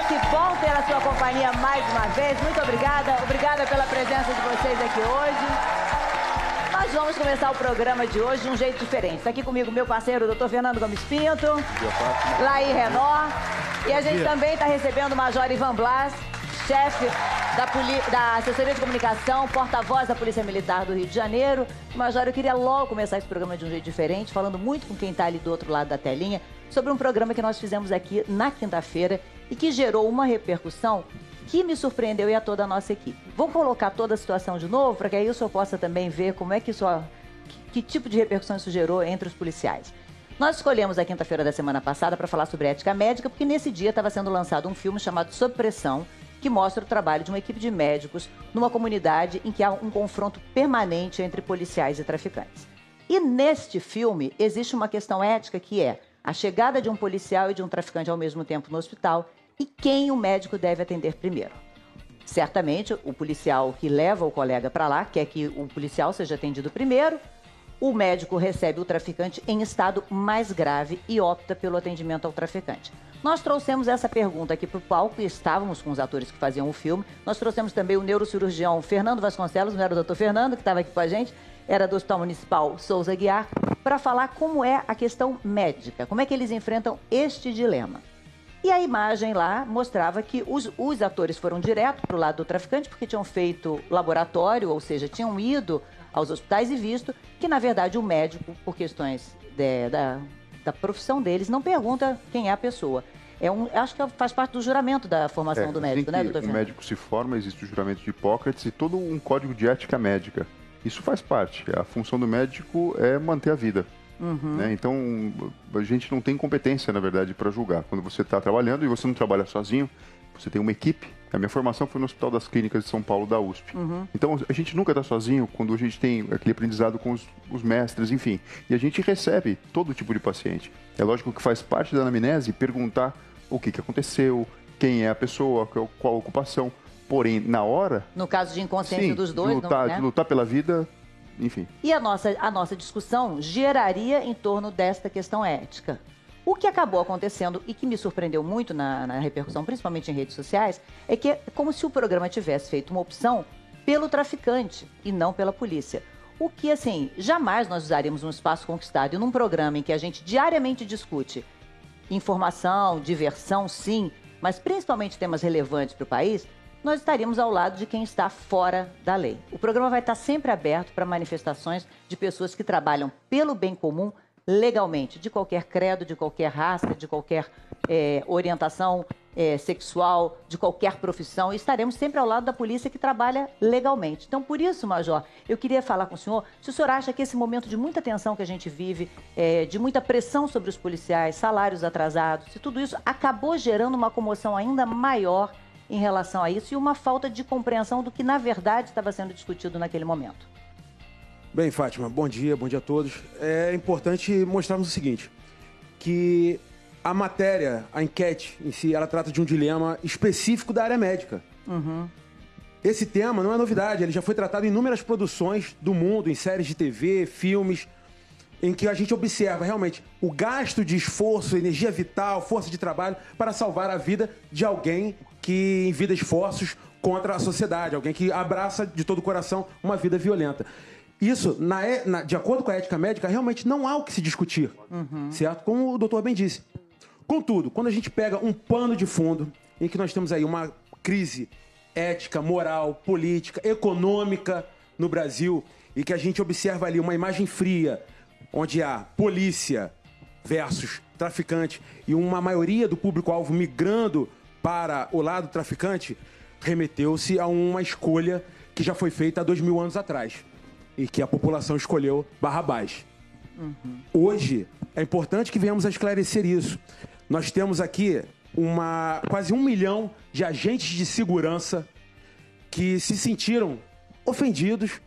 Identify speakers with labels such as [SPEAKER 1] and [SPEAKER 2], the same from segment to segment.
[SPEAKER 1] Que bom ter a sua companhia mais uma vez. Muito obrigada. Obrigada pela presença de vocês aqui hoje. Nós vamos começar o programa de hoje de um jeito diferente. Está aqui comigo meu parceiro, o Dr. Fernando Gomes Pinto, Laí Renó. E a gente também está recebendo o Major Ivan Blas, chefe da Assessoria de Comunicação, porta-voz da Polícia Militar do Rio de Janeiro. Major, eu queria logo começar esse programa de um jeito diferente, falando muito com quem está ali do outro lado da telinha, sobre um programa que nós fizemos aqui na quinta-feira e que gerou uma repercussão que me surpreendeu e a toda a nossa equipe. Vou colocar toda a situação de novo, para que aí o senhor possa também ver como é que isso, que tipo de repercussão isso gerou entre os policiais. Nós escolhemos a quinta-feira da semana passada para falar sobre ética médica, porque nesse dia estava sendo lançado um filme chamado Sob Pressão, que mostra o trabalho de uma equipe de médicos numa comunidade em que há um confronto permanente entre policiais e traficantes. E neste filme existe uma questão ética que é a chegada de um policial e de um traficante ao mesmo tempo no hospital e quem o médico deve atender primeiro. Certamente, o policial que leva o colega para lá quer que o policial seja atendido primeiro, o médico recebe o traficante em estado mais grave e opta pelo atendimento ao traficante. Nós trouxemos essa pergunta aqui para o palco e estávamos com os atores que faziam o filme. Nós trouxemos também o neurocirurgião Fernando Vasconcelos, não era o doutor Fernando, que estava aqui com a gente, era do Hospital Municipal Souza Aguiar, para falar como é a questão médica, como é que eles enfrentam este dilema. E a imagem lá mostrava que os atores foram direto para o lado do traficante, porque tinham feito laboratório, ou seja, tinham ido aos hospitais e visto que, na verdade, o médico, por questões da profissão deles, não pergunta quem é a pessoa. Acho que faz parte do juramento da formação do médico, né, doutor Fernando?
[SPEAKER 2] O médico se forma, existe o juramento de Hipócrates e todo um código de ética médica. Isso faz parte. A função do médico é manter a vida. Né? Então, a gente não tem competência, na verdade, para julgar. Quando você está trabalhando e você não trabalha sozinho, você tem uma equipe. A minha formação foi no Hospital das Clínicas de São Paulo, da USP. Então, a gente nunca está sozinho quando a gente tem aquele aprendizado com os mestres, enfim. E a gente recebe todo tipo de paciente. É lógico que faz parte da anamnese perguntar o que aconteceu, quem é a pessoa, qual a ocupação. Porém, na hora...
[SPEAKER 1] No caso de inconsciência dos dois,
[SPEAKER 2] de lutar pela vida... Enfim.
[SPEAKER 1] E a nossa discussão geraria em torno desta questão ética. O que acabou acontecendo e que me surpreendeu muito na repercussão, principalmente em redes sociais, é que é como se o programa tivesse feito uma opção pelo traficante e não pela polícia. O que, assim, jamais nós usaríamos um espaço conquistado e num programa em que a gente diariamente discute informação, diversão, sim, mas principalmente temas relevantes para o país, nós estaríamos ao lado de quem está fora da lei. O programa vai estar sempre aberto para manifestações de pessoas que trabalham pelo bem comum legalmente, de qualquer credo, de qualquer raça, de qualquer orientação sexual, de qualquer profissão, e estaremos sempre ao lado da polícia que trabalha legalmente. Então, por isso, Major, eu queria falar com o senhor, se o senhor acha que esse momento de muita tensão que a gente vive, de muita pressão sobre os policiais, salários atrasados, se tudo isso acabou gerando uma comoção ainda maior em relação a isso e uma falta de compreensão do que, na verdade, estava sendo discutido naquele momento.
[SPEAKER 3] Bem, Fátima, bom dia a todos. É importante mostrarmos o seguinte, que a matéria, a enquete em si, ela trata de um dilema específico da área médica. Esse tema não é novidade, ele já foi tratado em inúmeras produções do mundo, em séries de TV, filmes, em que a gente observa realmente o gasto de esforço, energia vital, força de trabalho para salvar a vida de alguém que envida esforços contra a sociedade, alguém que abraça de todo o coração uma vida violenta. Isso, de acordo com a ética médica, realmente não há o que se discutir, certo? Como o doutor bem disse. Contudo, quando a gente pega um pano de fundo em que nós temos aí uma crise ética, moral, política, econômica no Brasil e que a gente observa ali uma imagem fria onde há polícia versus traficante e uma maioria do público-alvo migrando para o lado traficante, remeteu-se a uma escolha que já foi feita há 2000 anos atrás e que a população escolheu Barrabás. Hoje, é importante que venhamos a esclarecer isso. Nós temos aqui quase 1 milhão de agentes de segurança que se sentiram ofendidos,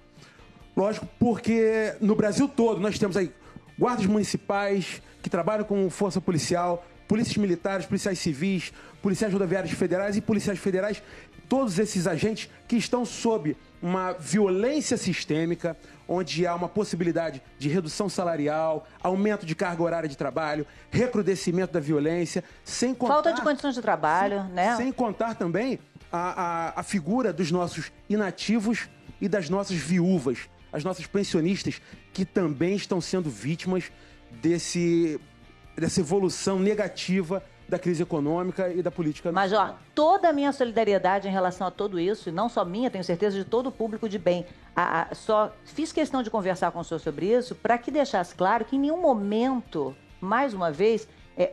[SPEAKER 3] lógico, porque no Brasil todo nós temos aí guardas municipais que trabalham com força policial, polícias militares, policiais civis, policiais rodoviários federais e policiais federais todos esses agentes que estão sob uma violência sistêmica, onde há uma possibilidade de redução salarial, aumento de carga horária de trabalho, recrudescimento da violência, sem contar...
[SPEAKER 1] Falta de condições de trabalho, né?
[SPEAKER 3] Sem contar também a figura dos nossos inativos e das nossas viúvas, as nossas pensionistas, que também estão sendo vítimas dessa evolução negativa da crise econômica e da política nacional.
[SPEAKER 1] Major, toda a minha solidariedade em relação a tudo isso, e não só minha, tenho certeza de todo o público de bem. Só fiz questão de conversar com o senhor sobre isso para que deixasse claro que em nenhum momento, mais uma vez,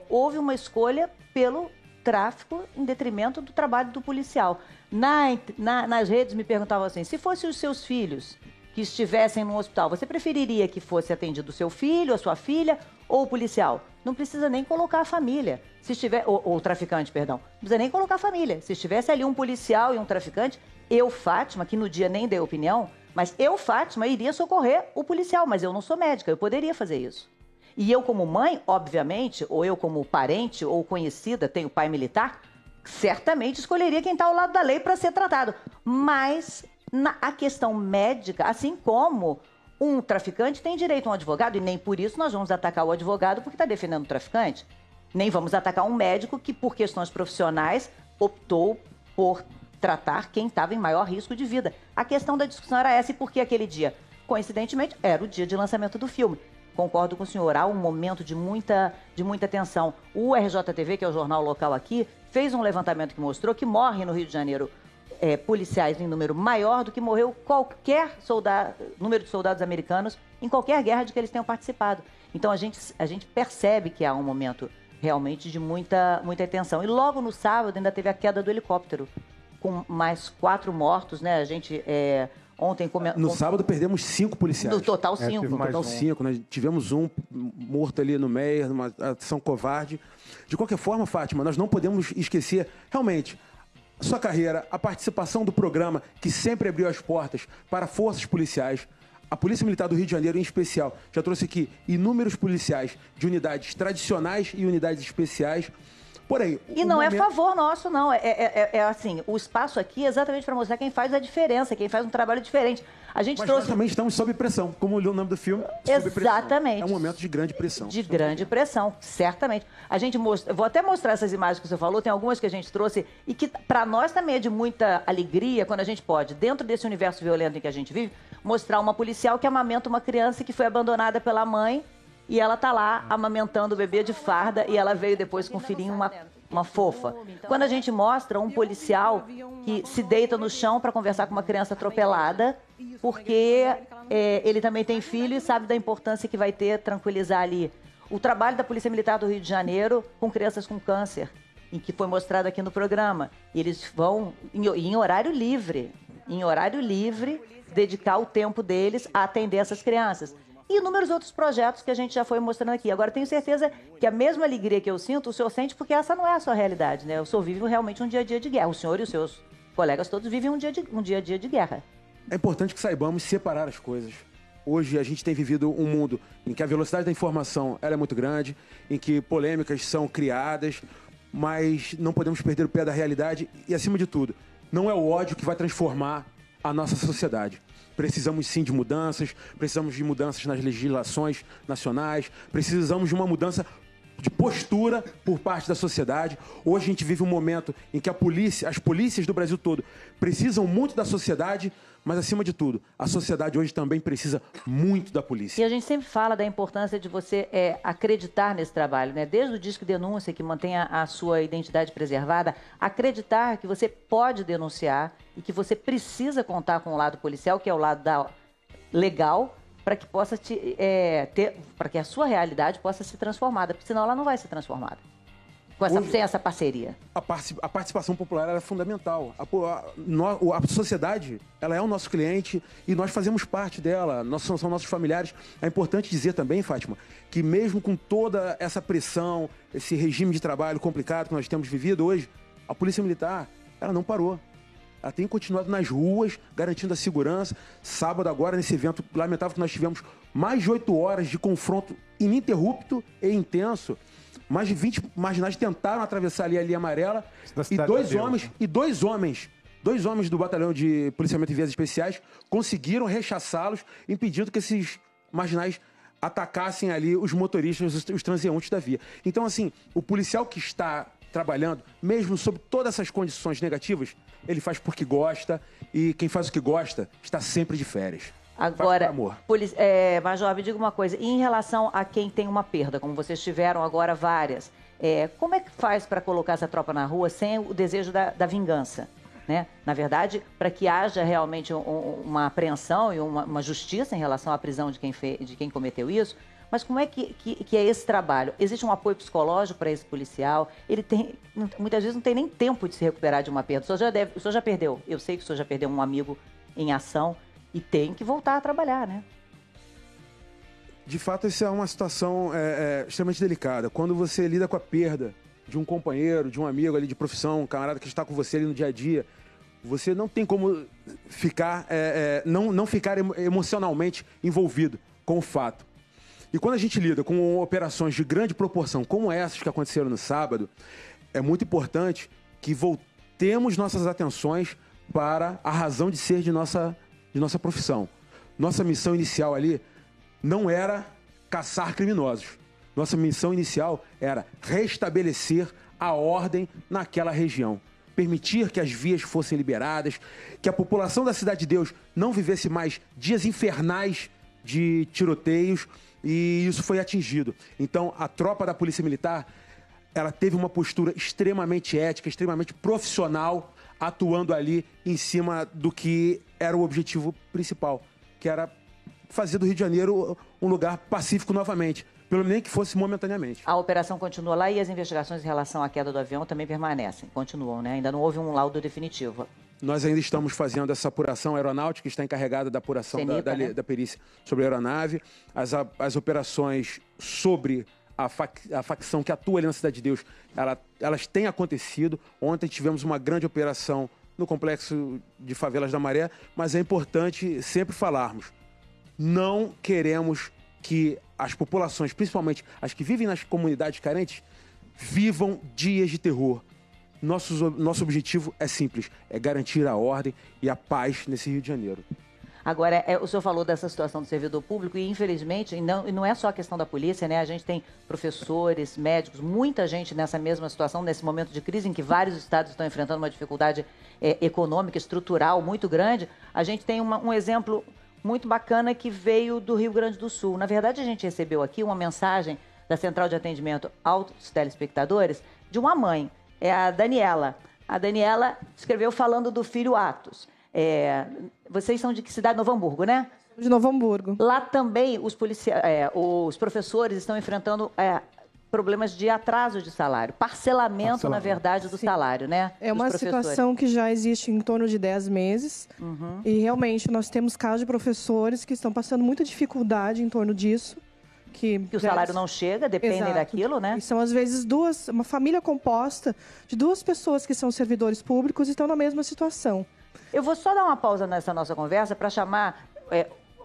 [SPEAKER 1] houve uma escolha pelo tráfico em detrimento do trabalho do policial. Nas redes me perguntavam assim, se fossem os seus filhos que estivessem no hospital, você preferiria que fosse atendido o seu filho, a sua filha ou o policial? Não precisa nem colocar a família. Se estiver, ou o traficante, perdão. Não precisa nem colocar a família. Se estivesse ali um policial e um traficante, eu, Fátima, que no dia nem dei opinião, mas eu, Fátima, iria socorrer o policial, mas eu não sou médica, eu poderia fazer isso. E eu como mãe, obviamente, ou eu como parente ou conhecida, tenho pai militar, certamente escolheria quem está ao lado da lei para ser tratado. Mas a questão médica, assim como um traficante tem direito a um advogado, e nem por isso nós vamos atacar o advogado porque está defendendo o traficante. Nem vamos atacar um médico que, por questões profissionais, optou por tratar quem estava em maior risco de vida. A questão da discussão era essa, e por que aquele dia? Coincidentemente, era o dia de lançamento do filme. Concordo com o senhor, há um momento de muita tensão. O RJTV, que é o jornal local aqui, fez um levantamento que mostrou que morre no Rio de Janeiro policiais em número maior do que morreu qualquer número de soldados americanos em qualquer guerra de que eles tenham participado. Então a gente percebe que há um momento realmente de muita tensão. E logo no sábado ainda teve a queda do helicóptero, com mais 4 mortos, né? A gente ontem...
[SPEAKER 3] No sábado perdemos 5 policiais.
[SPEAKER 1] No total 5.
[SPEAKER 3] No total 5. Nós tivemos um morto ali no Meier, numa ação covarde. De qualquer forma, Fátima, nós não podemos esquecer, realmente, a sua carreira, a participação do programa, que sempre abriu as portas para forças policiais. A Polícia Militar do Rio de Janeiro, em especial, já trouxe aqui inúmeros policiais de unidades tradicionais e unidades especiais. Porém,
[SPEAKER 1] e não é favor nosso, não. É assim, o espaço aqui é exatamente para mostrar quem faz a diferença, quem faz um trabalho diferente.
[SPEAKER 3] Mas nós também estamos sob pressão, como o nome do filme.
[SPEAKER 1] Exatamente.
[SPEAKER 3] É um momento de grande pressão.
[SPEAKER 1] De grande pressão, certamente. A gente vou até mostrar essas imagens que você falou, tem algumas que a gente trouxe e que para nós também é de muita alegria quando a gente pode, dentro desse universo violento em que a gente vive, mostrar uma policial que amamenta uma criança que foi abandonada pela mãe. E ela tá lá amamentando o bebê de farda e ela veio depois com o filhinho, uma fofa. Quando a gente mostra um policial que se deita no chão para conversar com uma criança atropelada, porque ele também tem filho e sabe da importância que vai ter tranquilizar ali. O trabalho da Polícia Militar do Rio de Janeiro com crianças com câncer, em que foi mostrado aqui no programa. E eles vão, em horário livre, dedicar o tempo deles a atender essas crianças. E inúmeros outros projetos que a gente já foi mostrando aqui. Agora, tenho certeza que a mesma alegria que eu sinto, o senhor sente, porque essa não é a sua realidade, né? O senhor vive realmente um dia a dia de guerra. O senhor e os seus colegas todos vivem um dia a dia de guerra.
[SPEAKER 3] É importante que saibamos separar as coisas. Hoje a gente tem vivido um mundo em que a velocidade da informação ela é muito grande, em que polêmicas são criadas, mas não podemos perder o pé da realidade e, acima de tudo, não é o ódio que vai transformar a nossa sociedade. Precisamos sim de mudanças, precisamos de mudanças nas legislações nacionais, precisamos de uma mudança de postura por parte da sociedade. Hoje a gente vive um momento em que as polícias do Brasil todo precisam muito da sociedade, mas acima de tudo, a sociedade hoje também precisa muito da polícia.
[SPEAKER 1] E a gente sempre fala da importância de você acreditar nesse trabalho, né? Desde o Disque Denúncia, que mantém a sua identidade preservada, acreditar que você pode denunciar e que você precisa contar com o lado policial, que é o lado legal, para que possa para que a sua realidade possa ser transformada, porque senão ela não vai ser transformada. Sem essa parceria.
[SPEAKER 3] A participação popular é fundamental. A sociedade, ela é o nosso cliente e nós fazemos parte dela, são nossos familiares. É importante dizer também, Fátima, que mesmo com toda essa pressão, esse regime de trabalho complicado que nós temos vivido hoje, a Polícia Militar, ela não parou. Ela tem continuado nas ruas, garantindo a segurança. Sábado agora, nesse evento lamentável que nós tivemos mais de 8 horas de confronto ininterrupto e intenso. Mais de 20 marginais tentaram atravessar ali a linha amarela e dois homens 2 homens do batalhão de policiamento em vias especiais conseguiram rechaçá-los, impedindo que esses marginais atacassem ali os motoristas, os transeuntes da via. Então, assim, o policial que está trabalhando, mesmo sob todas essas condições negativas, ele faz porque gosta, e quem faz o que gosta está sempre de férias.
[SPEAKER 1] Agora, Major, me diga uma coisa, e em relação a quem tem uma perda, como vocês tiveram agora várias, como é que faz para colocar essa tropa na rua sem o desejo da vingança? Né? Na verdade, para que haja realmente uma apreensão e uma justiça em relação à prisão de quem cometeu isso, mas como é que é esse trabalho? Existe um apoio psicológico para esse policial? Ele muitas vezes não tem nem tempo de se recuperar de uma perda. O senhor já perdeu, eu sei que o senhor já perdeu um amigo em ação e tem que voltar a trabalhar, né?
[SPEAKER 3] De fato, isso é uma situação extremamente delicada. Quando você lida com a perda de um companheiro, de um amigo ali de profissão, um camarada que está com você ali no dia a dia, você não tem como não ficar emocionalmente envolvido com o fato. E quando a gente lida com operações de grande proporção, como essas que aconteceram no sábado, é muito importante que voltemos nossas atenções para a razão de ser de nossa profissão. Nossa missão inicial ali não era caçar criminosos. Nossa missão inicial era restabelecer a ordem naquela região. Permitir que as vias fossem liberadas, que a população da Cidade de Deus não vivesse mais dias infernais de tiroteios, e isso foi atingido. Então, a tropa da Polícia Militar, ela teve uma postura extremamente ética, extremamente profissional, atuando ali em cima do que era o objetivo principal, que era fazer do Rio de Janeiro um lugar pacífico novamente, pelo menos que fosse momentaneamente.
[SPEAKER 1] A operação continua lá e as investigações em relação à queda do avião também permanecem, continuam, né? Ainda não houve um laudo definitivo.
[SPEAKER 3] Nós ainda estamos fazendo essa apuração aeronáutica, que está encarregada da apuração da perícia sobre a aeronave. As operações sobre a facção que atua ali na Cidade de Deus, elas têm acontecido. Ontem tivemos uma grande operação no complexo de favelas da Maré, mas é importante sempre falarmos. Não queremos que as populações, principalmente as que vivem nas comunidades carentes, vivam dias de terror. Nosso objetivo é simples, é garantir a ordem e a paz nesse Rio de Janeiro.
[SPEAKER 1] Agora, o senhor falou dessa situação do servidor público e, infelizmente, e não é só a questão da polícia, né? A gente tem professores, médicos, muita gente nessa mesma situação, nesse momento de crise em que vários estados estão enfrentando uma dificuldade econômica, estrutural muito grande. A gente tem um exemplo muito bacana que veio do Rio Grande do Sul. Na verdade, a gente recebeu aqui uma mensagem da Central de Atendimento aos Telespectadores de uma mãe. É a Daniela. A Daniela escreveu falando do filho Atos. Vocês são de que cidade? Novo Hamburgo, né?
[SPEAKER 4] De Novo Hamburgo.
[SPEAKER 1] Lá também os professores estão enfrentando problemas de atraso de salário. Parcelamento, na verdade, do salário, né?
[SPEAKER 4] É uma situação que já existe em torno de 10 meses. Uhum. E realmente nós temos casos de professores que estão passando muita dificuldade em torno disso. Que
[SPEAKER 1] o salário não chega, dependem daquilo, né?
[SPEAKER 4] E são, às vezes, uma família composta de 2 pessoas que são servidores públicos e estão na mesma situação.
[SPEAKER 1] Eu vou só dar uma pausa nessa nossa conversa para chamar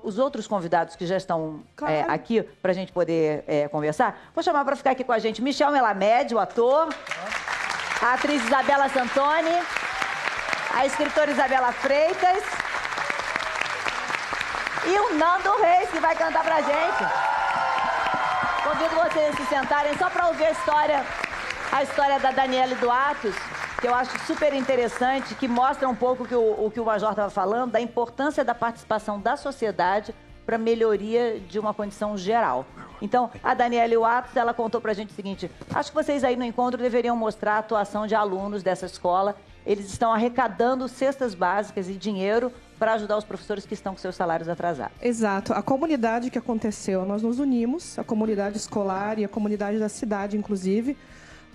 [SPEAKER 1] os outros convidados que já estão aqui para a gente poder conversar. Vou chamar para ficar aqui com a gente Michel Melamed, o ator, a atriz Isabela Santoni, a escritora Isabela Freitas e o Nando Reis, que vai cantar para a gente. Convido vocês a se sentarem só para ouvir a história da Daniela e do Atos, que eu acho super interessante, que mostra um pouco o que o Major estava falando, da importância da participação da sociedade para a melhoria de uma condição geral. Então, a Daniela e o Atos, ela contou para a gente o seguinte: acho que vocês aí no encontro deveriam mostrar a atuação de alunos dessa escola. Eles estão arrecadando cestas básicas e dinheiro para ajudar os professores que estão com seus salários atrasados.
[SPEAKER 4] Exato. A comunidade que aconteceu, nós nos unimos, a comunidade escolar e a comunidade da cidade, inclusive,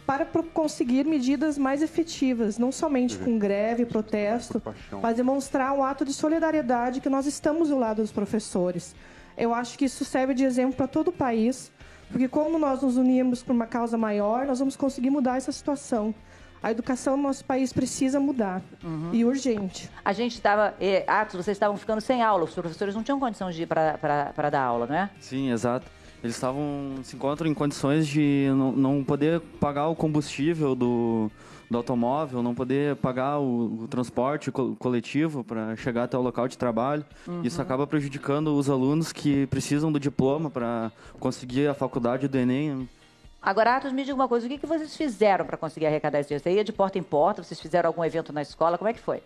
[SPEAKER 4] para conseguir medidas mais efetivas, não somente com greve, protesto, mas demonstrar um ato de solidariedade que nós estamos do lado dos professores. Eu acho que isso serve de exemplo para todo o país, porque como nós nos unimos por uma causa maior, nós vamos conseguir mudar essa situação. A educação no nosso país precisa mudar, e urgente.
[SPEAKER 1] A gente estava... Atos, vocês estavam ficando sem aula, os professores não tinham condição de ir para dar aula, não é?
[SPEAKER 5] Sim, exato. Eles se encontram em condições de não poder pagar o combustível do automóvel, não poder pagar o transporte coletivo para chegar até o local de trabalho. Isso acaba prejudicando os alunos que precisam do diploma para conseguir a faculdade do Enem.
[SPEAKER 1] Agora, Atos, me diga uma coisa, o que vocês fizeram para conseguir arrecadar esse dinheiro? Você ia de porta em porta, vocês fizeram algum evento na escola, como é que foi?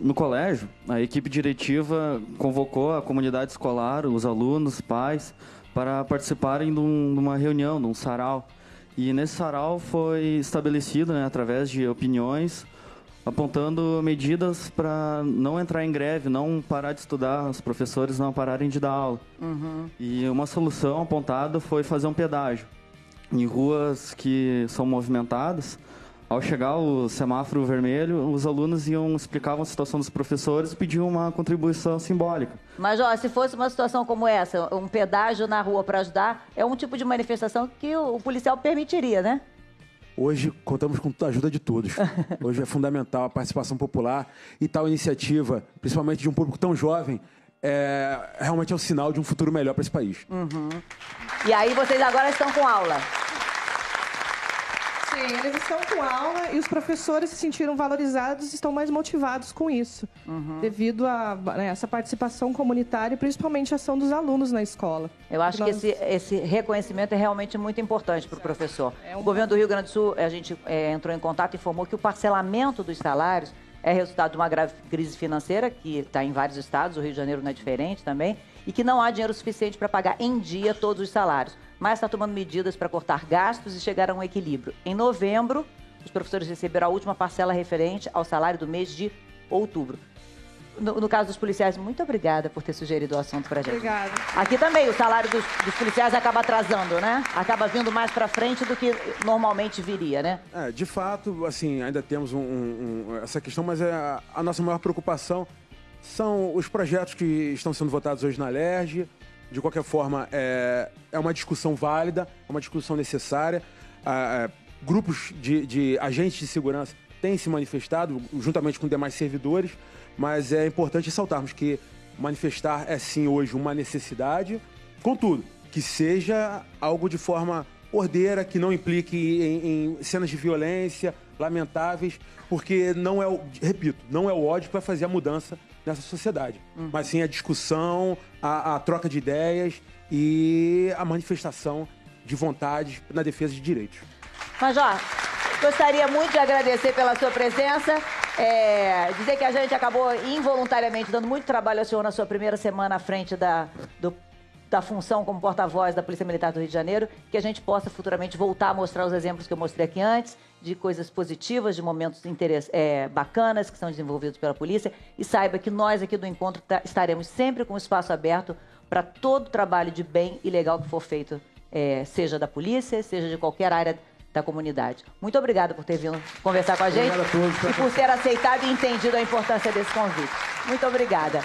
[SPEAKER 5] No colégio, a equipe diretiva convocou a comunidade escolar, os alunos, pais, para participarem de uma reunião, de um sarau. E nesse sarau foi estabelecido, através de opiniões, apontando medidas para não entrar em greve, não parar de estudar, os professores não pararem de dar aula. E uma solução apontada foi fazer um pedágio em ruas que são movimentadas. Ao chegar o semáforo vermelho, os alunos explicavam a situação dos professores e pediam uma contribuição simbólica.
[SPEAKER 1] Mas, se fosse uma situação como essa, um pedágio na rua para ajudar, é um tipo de manifestação que o policial permitiria, né?
[SPEAKER 3] Hoje contamos com a ajuda de todos. Hoje é fundamental a participação popular e tal iniciativa, principalmente de um público tão jovem, realmente é um sinal de um futuro melhor para esse país.
[SPEAKER 1] E aí vocês agora estão com aula?
[SPEAKER 4] Sim, eles estão com aula e os professores se sentiram valorizados e estão mais motivados com isso, devido a essa participação comunitária e principalmente a ação dos alunos na escola.
[SPEAKER 1] Eu acho que esse reconhecimento é realmente muito importante para o professor. O governo do Rio Grande do Sul, a gente entrou em contato e informou que o parcelamento dos salários é resultado de uma grave crise financeira, que está em vários estados, o Rio de Janeiro não é diferente também, e que não há dinheiro suficiente para pagar em dia todos os salários, mas está tomando medidas para cortar gastos e chegar a um equilíbrio. Em novembro, os professores receberam a última parcela referente ao salário do mês de outubro. No caso dos policiais, muito obrigada por ter sugerido o assunto para a gente.
[SPEAKER 4] Obrigada.
[SPEAKER 1] Aqui também o salário dos policiais acaba atrasando, né? Acaba vindo mais para frente do que normalmente viria, né?
[SPEAKER 3] De fato, assim, ainda temos essa questão, mas a nossa maior preocupação são os projetos que estão sendo votados hoje na LERJ. De qualquer forma, é uma discussão válida, é uma discussão necessária. Grupos de agentes de segurança têm se manifestado, juntamente com demais servidores, mas é importante ressaltarmos que manifestar é sim hoje uma necessidade, contudo, que seja algo de forma ordeira, que não implique em cenas de violência lamentáveis, porque repito, não é o ódio que vai fazer a mudança nessa sociedade, mas sim a discussão, a troca de ideias e a manifestação de vontades na defesa de direitos.
[SPEAKER 1] Major, gostaria muito de agradecer pela sua presença, dizer que a gente acabou involuntariamente dando muito trabalho ao senhor na sua primeira semana à frente da função como porta-voz da Polícia Militar do Rio de Janeiro, que a gente possa futuramente voltar a mostrar os exemplos que eu mostrei aqui antes, de coisas positivas, de momentos bacanas que são desenvolvidos pela polícia, e saiba que nós aqui do Encontro estaremos sempre com o espaço aberto para todo trabalho de bem e legal que for feito, seja da polícia, seja de qualquer área da comunidade. Muito obrigada por ter vindo conversar com a gente e por ter aceitado e entendido a importância desse convite. Muito obrigada.